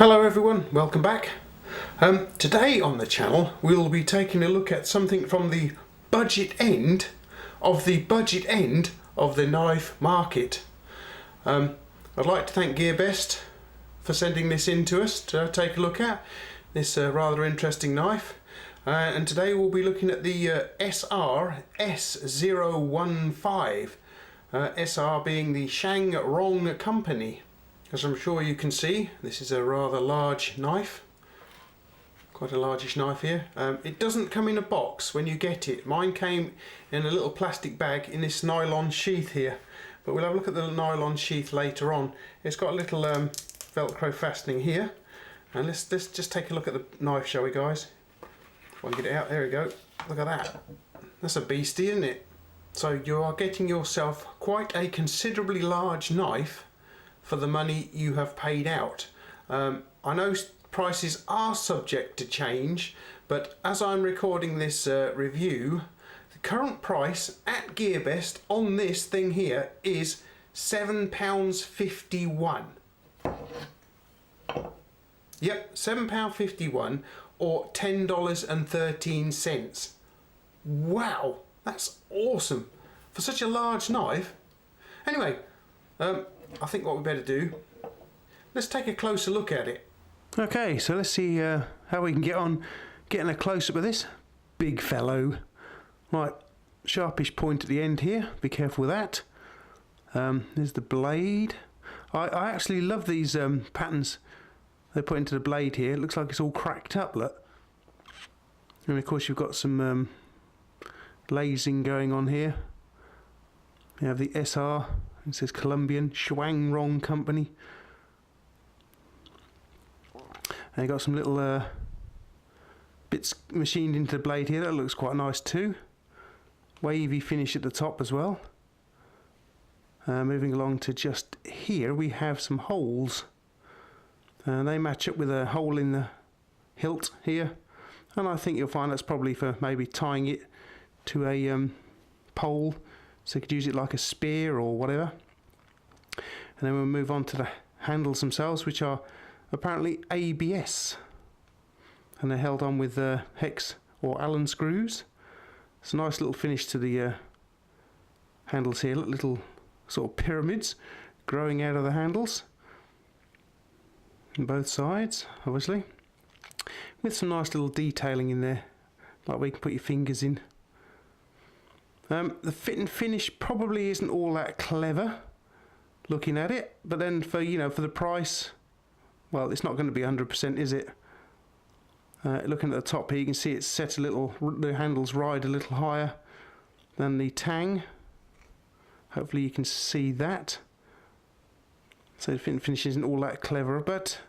Hello everyone, welcome back. Today on the channel we'll be taking a look at something from the budget end of the knife market. I'd like to thank GearBest for sending this in to us to take a look at this rather interesting knife. And today we'll be looking at the SR S015, SR being the Shangrong company. As I'm sure you can see, this is a rather large knife, quite a largish knife here. It doesn't come in a box when you get it. Mine came in a little plastic bag in this nylon sheath here, but we'll have a look at the nylon sheath later on. It's got a little velcro fastening here, and let's just take a look at the knife, shall we guys? If I can get it out, there we go. Look at that, that's a beastie, isn't it? So you are getting yourself quite a considerably large knife for the money you have paid out. I know prices are subject to change, but as I'm recording this review, the current price at GearBest on this thing here is £7.51. Yep, £7.51 or $10.13. Wow, that's awesome for such a large knife. Anyway, I think what we better do, let's take a closer look at it. Okay, so let's see how we can get on getting a close-up of this big fellow. Right, sharpish point at the end here, be careful with that. There's the blade. I actually love these patterns they put into the blade here. It looks like it's all cracked up, look. And of course you've got some glazing going on here. You have the SR. It says Colombian Shangrong company, and you got some little bits machined into the blade here. That looks quite nice too. Wavy finish at the top as well. Moving along to just here, we have some holes, and they match up with a hole in the hilt here, and I think you'll find that's probably for maybe tying it to a pole, so you could use it like a spear or whatever. And then we'll move on to the handles themselves, which are apparently ABS, and they're held on with hex or Allen screws. It's a nice little finish to the handles here, little sort of pyramids growing out of the handles on both sides, obviously, with some nice little detailing in there, like where you can put your fingers in. The fit and finish probably isn't all that clever looking at it, but then for for the price, well, it's not going to be 100%, is it? Looking at the top here, you can see it's set a little, the handles ride a little higher than the tang. Hopefully you can see that. So the fit and finish isn't all that clever, but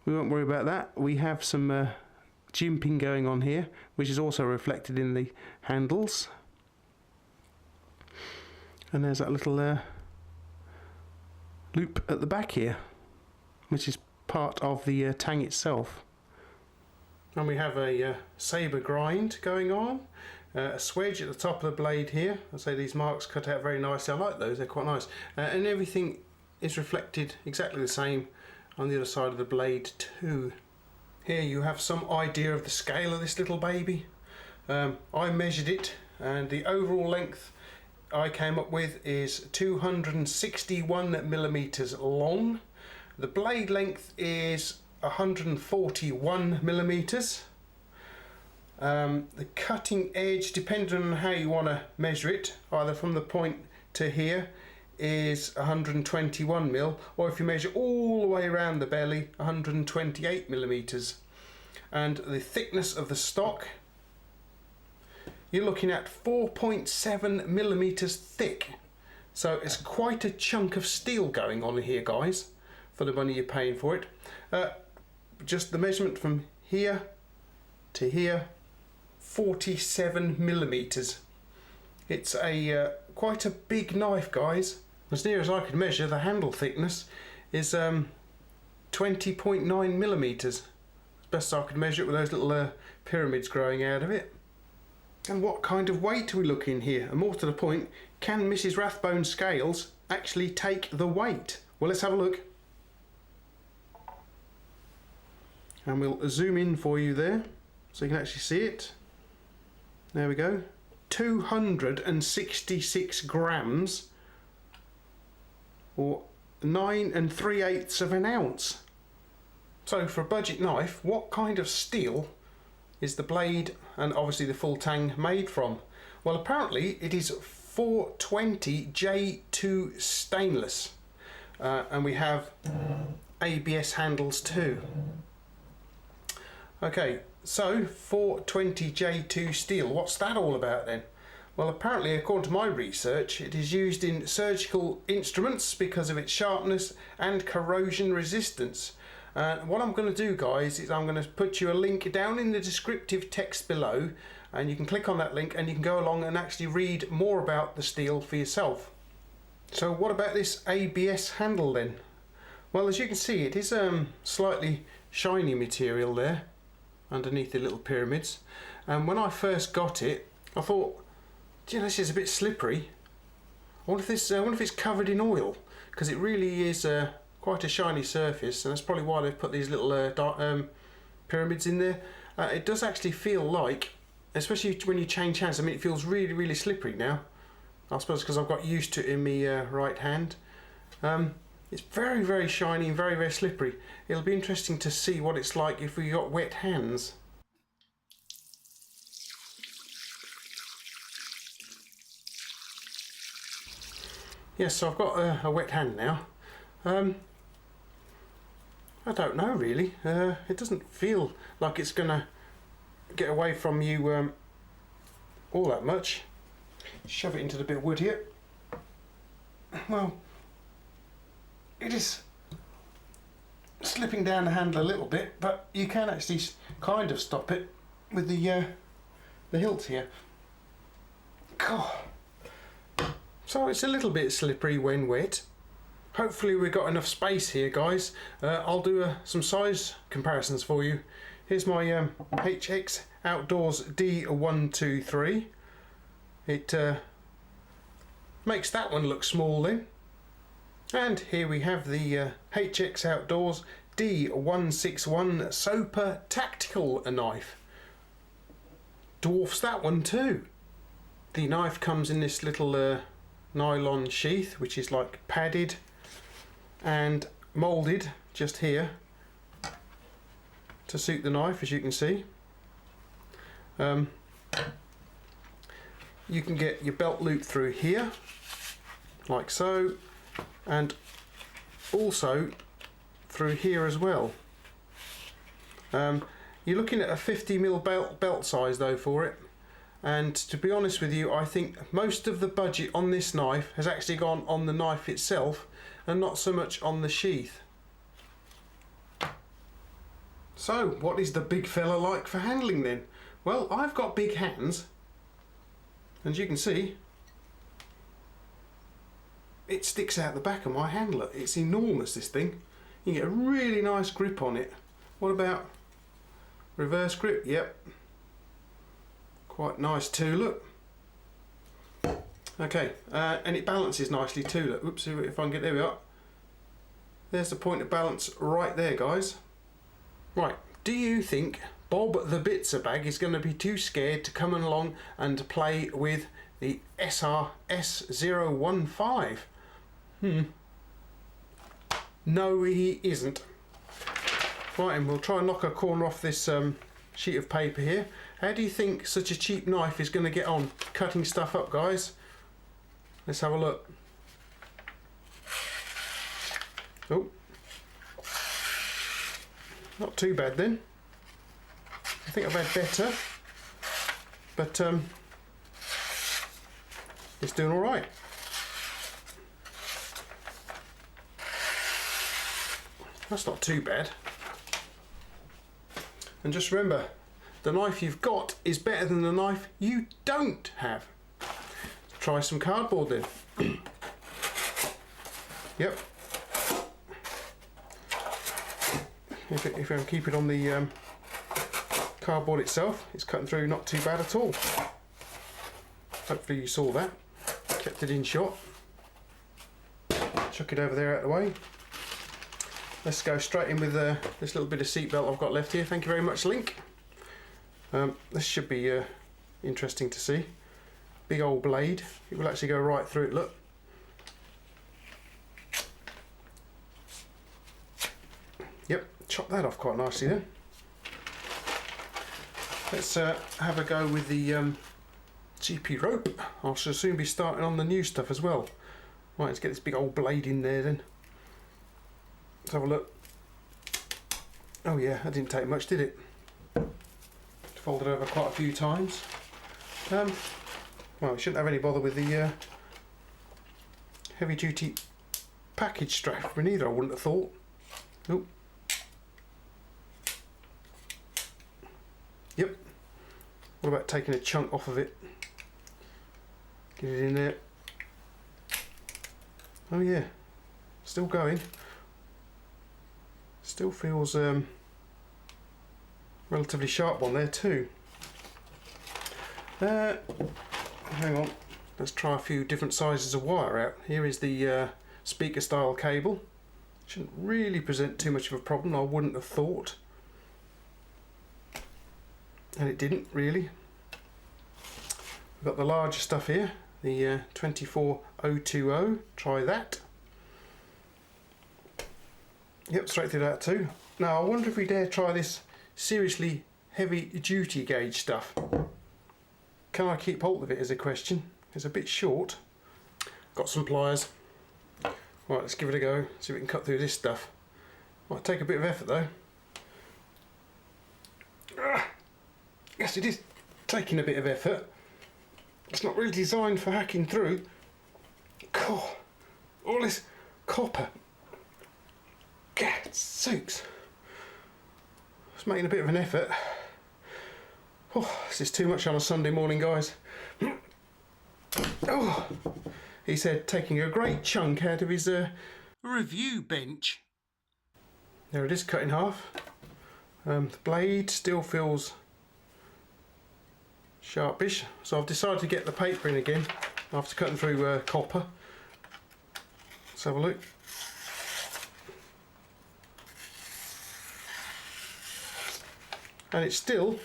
we won't worry about that. We have some jimping going on here, which is also reflected in the handles. And there's that little loop at the back here, which is part of the tang itself. And we have a sabre grind going on, a swedge at the top of the blade here. I say these marks cut out very nicely. I like those, they're quite nice. And everything is reflected exactly the same on the other side of the blade too. Here you have some idea of the scale of this little baby. I measured it, and the overall length I came up with is 261 millimeters long. The blade length is 141 millimeters. The cutting edge, depending on how you want to measure it, either from the point to here, is 121 mil, or if you measure all the way around the belly, 128 millimeters. And the thickness of the stock, you're looking at 4.7 millimeters thick. So it's quite a chunk of steel going on here, guys, for the money you're paying for it. Just the measurement from here to here, 47 millimeters. It's a quite a big knife, guys. As near as I could measure, the handle thickness is 20.9 millimeters. As best I could measure it with those little pyramids growing out of it. And what kind of weight are we looking here? And more to the point, can Mrs. Rathbone's scales actually take the weight? Well, let's have a look. and we'll zoom in for you there so you can actually see it. There we go. 266 grams, or 9 3/8 of an ounce. So for a budget knife, what kind of steel is the blade and obviously the full tang made from? Well, apparently it is 420 J2 stainless, and we have ABS handles too. Okay, so 420 J2 steel, what's that all about then? Well, apparently, according to my research, it is used in surgical instruments because of its sharpness and corrosion resistance. What I'm going to do, guys, is I'm going to put you a link down in the descriptive text below, and you can click on that link and you can go along and actually read more about the steel for yourself. So what about this ABS handle then? Well, as you can see, it is slightly shiny material there underneath the little pyramids, and when I first got it I thought, gee, this is a bit slippery. I wonder if it's covered in oil, because it really is quite a shiny surface, and that's probably why they've put these little pyramids in there. It does actually feel like, especially when you change hands, I mean, it feels really, really slippery now. I suppose because I've got used to it in my right hand. It's very, very shiny and very, very slippery. It'll be interesting to see what it's like if we got wet hands. Yes, so I've got a wet hand now. I don't know really. It doesn't feel like it's gonna get away from you all that much. Shove it into the bit of wood here. Well, it is slipping down the handle a little bit, but you can actually kind of stop it with the hilt here. God. So it's a little bit slippery when wet. Hopefully we've got enough space here, guys. I'll do some size comparisons for you. Here's my HX Outdoors D123. It makes that one look small then. And here we have the HX Outdoors D161 Soper Tactical knife. Dwarfs that one too. The knife comes in this little nylon sheath, which is like padded and moulded just here to suit the knife, as you can see. You can get your belt loop through here, like so, and also through here as well. You're looking at a 50mm belt size though for it, and to be honest with you, I think most of the budget on this knife has actually gone on the knife itself and not so much on the sheath. So what is the big fella like for handling then? Well, I've got big hands, and as you can see, it sticks out the back of my handle. It's enormous, this thing. You get a really nice grip on it. What about reverse grip? Yep, quite nice too, look. Okay, and it balances nicely too, look. Oops, if I can get, there we are. There's the point of balance right there, guys. Right, do you think Bob the Bitzer bag is going to be too scared to come along and play with the SR S015? No, he isn't. Right, and we'll try and knock a corner off this sheet of paper here. How do you think such a cheap knife is going to get on cutting stuff up, guys? Let's have a look. Oh, not too bad then. I think I've had better, but it's doing all right. That's not too bad. And just remember, the knife you've got is better than the knife you don't have. Try some cardboard then. Yep. If I keep it on the cardboard itself, it's cutting through not too bad at all. Hopefully you saw that. Kept it in shot. Chuck it over there out of the way. let's go straight in with this little bit of seat belt I've got left here. Thank you very much, Link. This should be interesting to see. Big old blade. It will actually go right through it, look. Yep, chop that off quite nicely then. Let's have a go with the GP rope. I shall soon be starting on the new stuff as well. Right, let's get this big old blade in there then. Let's have a look. Oh yeah, that didn't take much, did it? Folded over quite a few times. Well, we shouldn't have any bother with the heavy duty package strap for me either, I wouldn't have thought. Nope. Yep. What about taking a chunk off of it? Get it in there. Oh yeah, still going. Still feels relatively sharp one there too. Hang on, let's try a few different sizes of wire out. Here is the speaker style cable. Shouldn't really present too much of a problem, I wouldn't have thought. And it didn't really. We've got the larger stuff here, the 24020. Try that. Yep, straight through that too. Now I wonder if we dare try this seriously heavy duty gauge stuff. Can I keep hold of it is a question. It's a bit short. Got some pliers. Right, let's give it a go, see if we can cut through this stuff. Might take a bit of effort though. Yes, it is taking a bit of effort. It's not really designed for hacking through. God, all this copper. Gadzooks. It's making a bit of an effort. Oh, this is too much on a Sunday morning, guys. Oh, he said taking a great chunk out of his review bench. There it is, cut in half. The blade still feels sharpish, so I've decided to get the paper in again after cutting through copper. Let's have a look. And it's still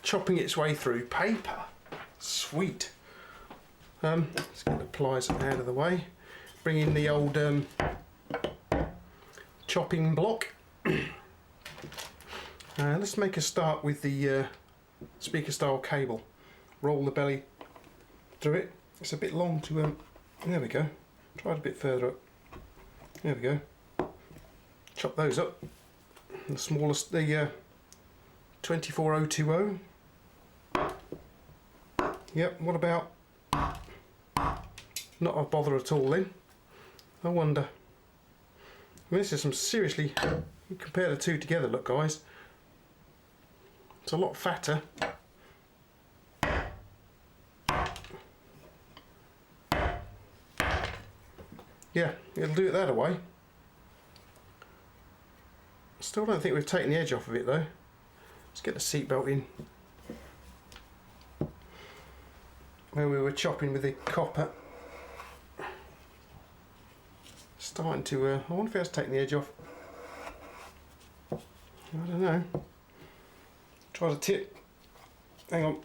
chopping its way through paper. Sweet. Let's get the pliers out of the way. Bring in the old chopping block. Let's make a start with the speaker style cable. Roll the belly through it. It's a bit long to there we go. Try it a bit further up. There we go. Chop those up. The smallest, the 24020. Yep, what about not a bother at all then? I wonder. I mean, this is some seriously, you compare the two together, look guys. It's a lot fatter. Yeah, it'll do it that way. Still don't think we've taken the edge off of it though. Let's get the seatbelt in. Where we were chopping with the copper. Starting to, I wonder if it has taken the edge off. I don't know. Try the tip. Hang on.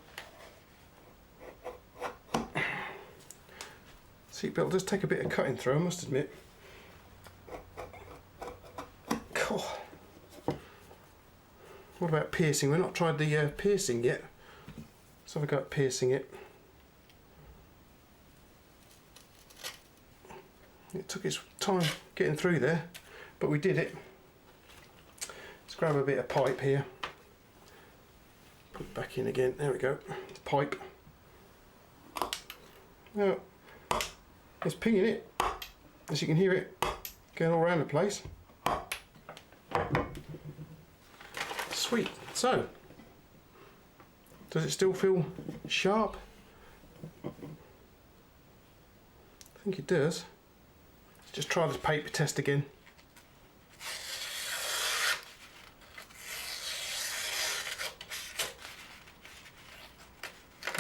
Seatbelt does take a bit of cutting through, I must admit. God. What about piercing? We've not tried the piercing yet. Let's have a go at piercing it. It took its time getting through there, but we did it. Let's grab a bit of pipe here. Put it back in again. There we go. Pipe. Now, it's pinging it. As you can hear it going all around the place. Sweet. So, does it still feel sharp? I think it does. Let's just try this paper test again.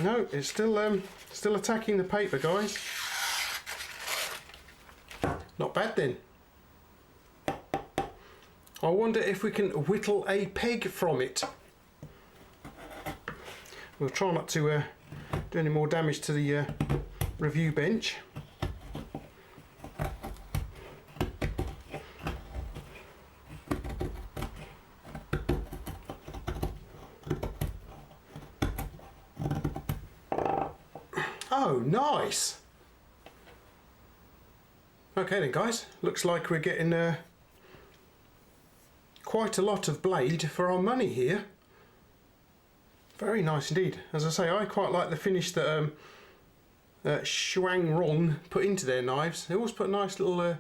No, it's still attacking the paper, guys. Not bad then. I wonder if we can whittle a peg from it. We'll try not to do any more damage to the review bench. Oh, nice! Okay then guys, looks like we're getting quite a lot of blade for our money here. Very nice indeed. As I say, I quite like the finish that Shuangron put into their knives. They always put a nice little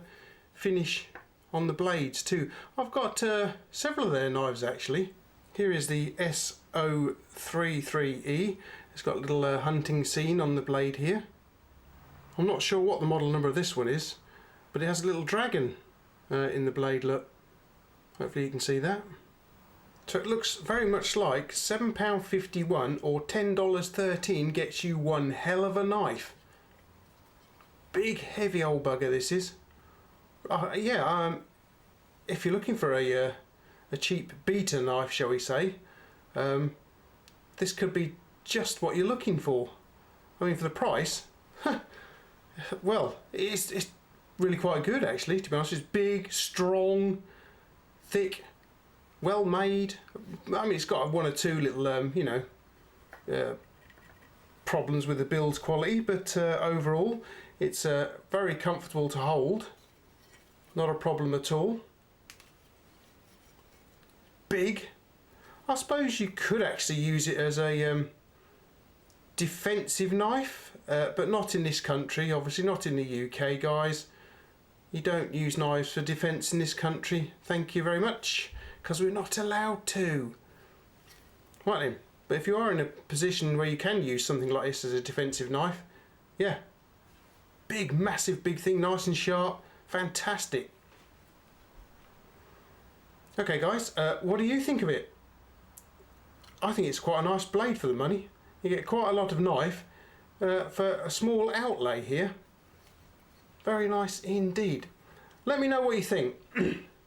finish on the blades too. I've got several of their knives actually. Here is the S015E. It's got a little hunting scene on the blade here. I'm not sure what the model number of this one is, but it has a little dragon in the blade, look. Hopefully you can see that. So it looks very much like £7.51 or $10.13 gets you one hell of a knife. Big heavy old bugger this is. If you're looking for a cheap beta knife, shall we say, this could be just what you're looking for. I mean, for the price, well, it's really quite good actually, to be honest. It's big, strong, thick, well made. I mean, it's got one or two little problems with the build quality, but overall it's very comfortable to hold, not a problem at all. Big. I suppose you could actually use it as a defensive knife, but not in this country, obviously not in the UK, guys. You don't use knives for defence in this country, thank you very much, because we're not allowed to. Right then, but if you are in a position where you can use something like this as a defensive knife, yeah, big, massive, big thing, nice and sharp, fantastic. Okay guys, what do you think of it? I think it's quite a nice blade for the money. You get quite a lot of knife for a small outlay here. Very nice indeed. Let me know what you think.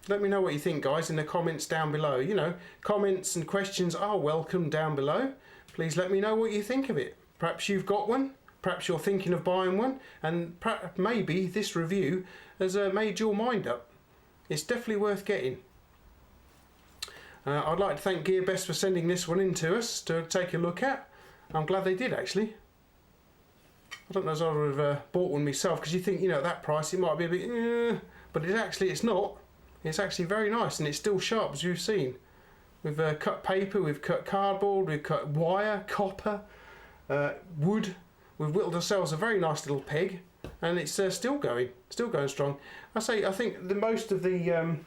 Let me know what you think, guys, in the comments down below. You know, comments and questions are welcome down below. Please let me know what you think of it. Perhaps you've got one, perhaps you're thinking of buying one, and maybe this review has made your mind up. It's definitely worth getting. I'd like to thank GearBest for sending this one in to us to take a look at. I'm glad they did actually. I don't know as I would have bought one myself, because you think, you know, at that price it might be a bit, but it's not. It's actually very nice, and it's still sharp as you've seen. We've cut paper, we've cut cardboard, we've cut wire, copper, wood. We've whittled ourselves a very nice little peg, and it's still going strong. I think the most of the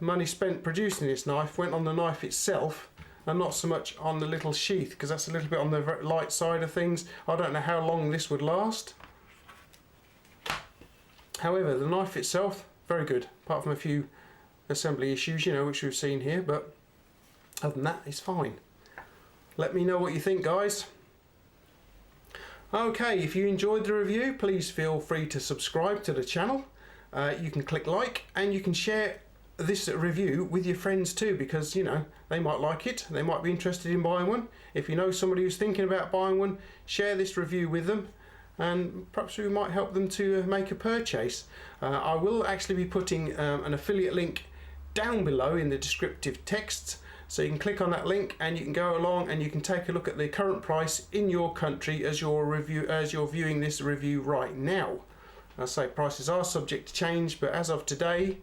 money spent producing this knife went on the knife itself, and not so much on the little sheath, because that's a little bit on the light side of things. I don't know how long this would last. However, the knife itself, very good, apart from a few assembly issues, you know, which we've seen here, but other than that, it's fine. Let me know what you think, guys. Okay, if you enjoyed the review, please feel free to subscribe to the channel. You can click like, and you can share this review with your friends too, because, you know, they might like it, they might be interested in buying one. If you know somebody who's thinking about buying one, share this review with them, and perhaps we might help them to make a purchase. I will actually be putting an affiliate link down below in the descriptive text, so you can click on that link and you can go along and you can take a look at the current price in your country as you're viewing this review right now. I say prices are subject to change, but as of today,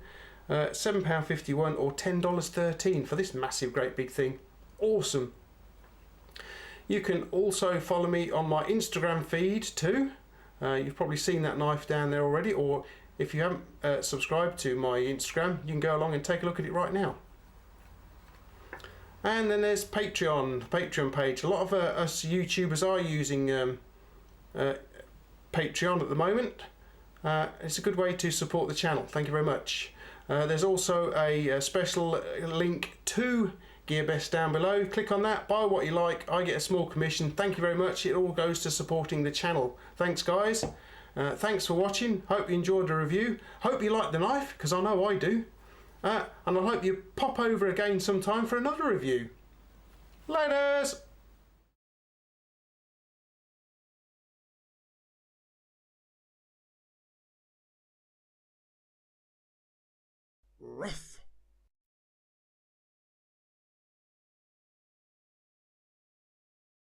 £7.51 or $10.13 for this massive great big thing. Awesome. You can also follow me on my Instagram feed too. You've probably seen that knife down there already, or if you haven't subscribed to my Instagram, you can go along and take a look at it right now. And then there's Patreon page. A lot of us YouTubers are using Patreon at the moment. It's a good way to support the channel. Thank you very much. There's also a special link to GearBest down below. Click on that, buy what you like, I get a small commission. Thank you very much. It all goes to supporting the channel. Thanks guys, Thanks for watching. Hope you enjoyed the review. Hope you like the knife, because I know I do. And I hope you pop over again sometime for another review. Laters! Rough.